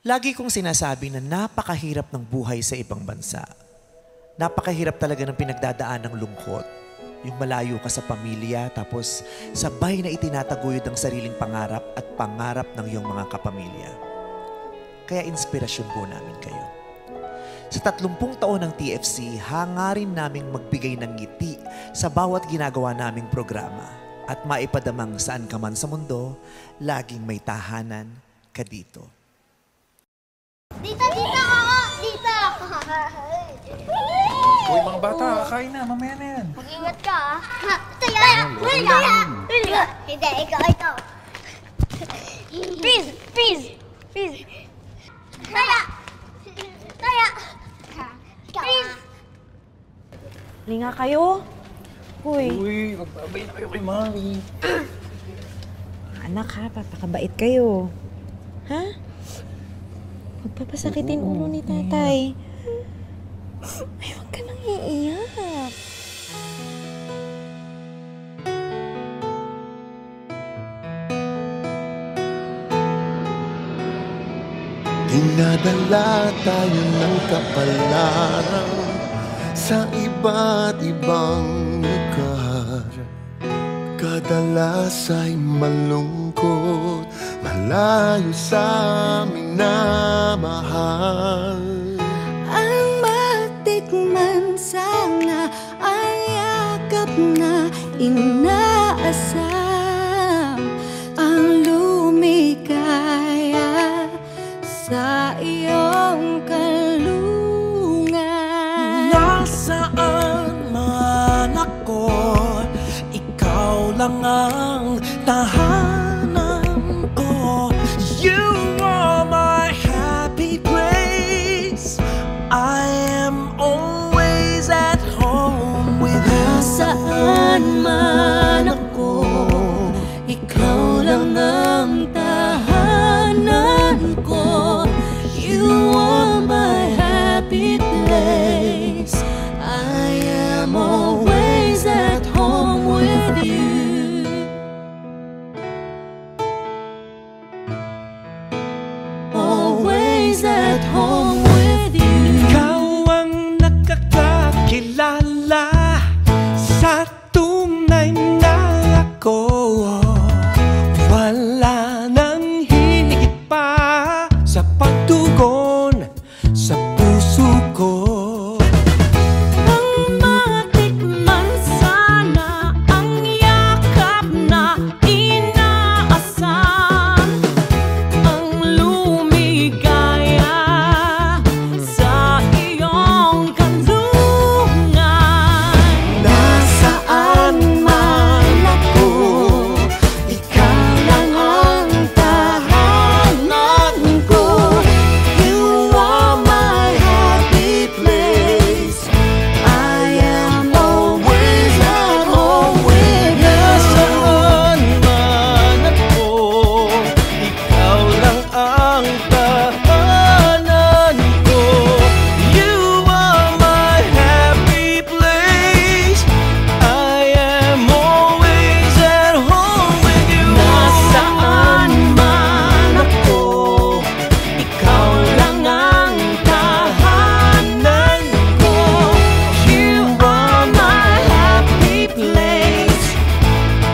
Lagi kong sinasabi na napakahirap ng buhay sa ibang bansa. Napakahirap talaga ng pinagdadaan ng lungkot. Yung malayo ka sa pamilya, tapos sabay na itinataguyod ang sariling pangarap at pangarap ng iyong mga kapamilya. Kaya inspirasyon po namin kayo. Sa 30 taon ng TFC, hangarin naming magbigay ng ngiti sa bawat ginagawa naming programa at maipadamang saan ka man sa mundo, laging may tahanan ka dito. Dito ako! Dito! Uy, mga bata, kakain na. Mamaya na yan. Mag-ingat ka, ha? Hindi, ikaw. Freeze! Taya! Freeze! Linga kayo. Hoy. Uy, magbabay na kayo kay Mami. Anak ha, papakabait kayo. Ha? Magpapasakitin ulo ni tatay. Ay, huwag ka nang iiyak. Dinadala tayo ng kapalaran sa iba't ibang lugar. Kadalas ay malungkot, malayo sa aming namahal. Ang matikman sana ang yakap na inaasam, ang lumikaya sa iyong kalungan. Nasaan man ako, ikaw lang ang tahanan ko. You are my happy place. I am always at home with you. Nasaan man ako, ikaw lang ang tahanan ko. You are my happy place. I am always at home with you. Always at home with you. Ikaw ang nakakakilala sa tunay na ako. Wala nang higit pa sa pagtugon sa puso ko. Ang matikman sana ang yakap na inaasam, ang lumigaya sa iyong kalungan. Nasaan man ako, ikaw lang ang tahanan ko. You are my happy place. I am always at home with you. Nasaan man ako, ikaw lang ang tahanan ko. You are my happy place. I am always at home with you. Nasaan man ako, ikaw lang ang tahanan ko. You are my happy place.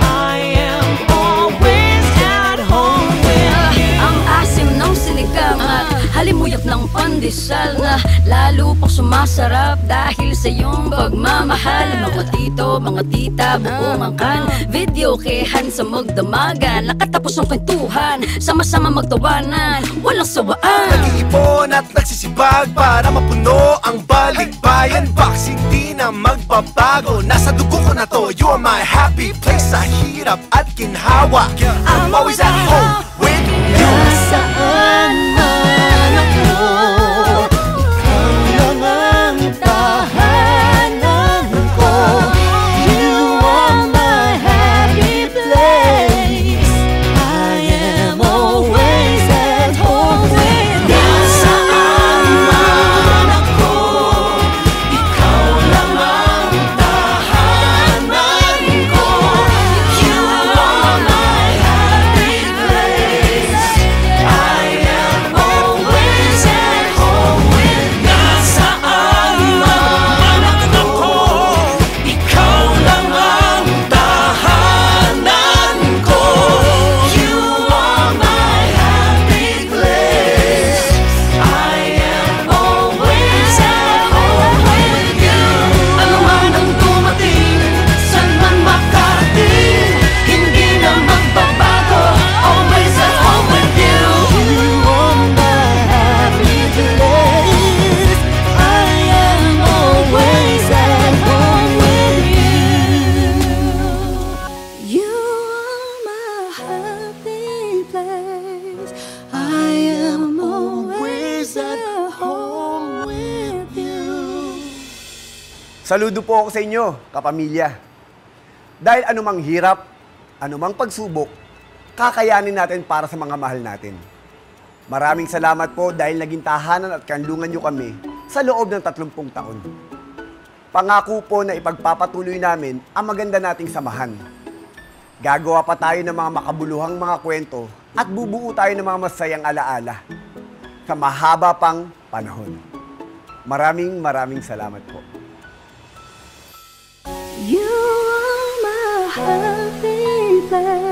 I am always at home with you. Ang asim ng sinigang at halimuyak ng pandesal na lalo pang sumasarap dahil sa iyong pagmamahal. Mga tito, mga tita, buong angkan, videokehan sa magdamagan, nakatapos ang kwentuhan, sama-sama magtawanan, walang sawaan. Nag-iipon at nagsisibag para mapuno ang balikbayan. Box hindi na magbabago, nasa dugo ko na to. You are my happy place sa hirap at ginhawa. I'm always at home with you. Nasaan man ako, ikaw lang ang tahanan ko. You are my happy place. I am always at home with you. Nasaan man ako, ikaw lang ang tahanan ko. You are my happy place. Saludo po ako sa inyo, kapamilya. Dahil anumang hirap, anumang pagsubok, kakayanin natin para sa mga mahal natin. Maraming salamat po dahil naging tahanan at kanlungan nyo kami sa loob ng 30 taon. Pangako po na ipagpapatuloy namin ang maganda nating samahan. Gagawa pa tayo ng mga makabuluhang mga kwento at bubuo tayo ng mga masayang alaala sa mahaba pang panahon. Maraming salamat po. You are my happy place.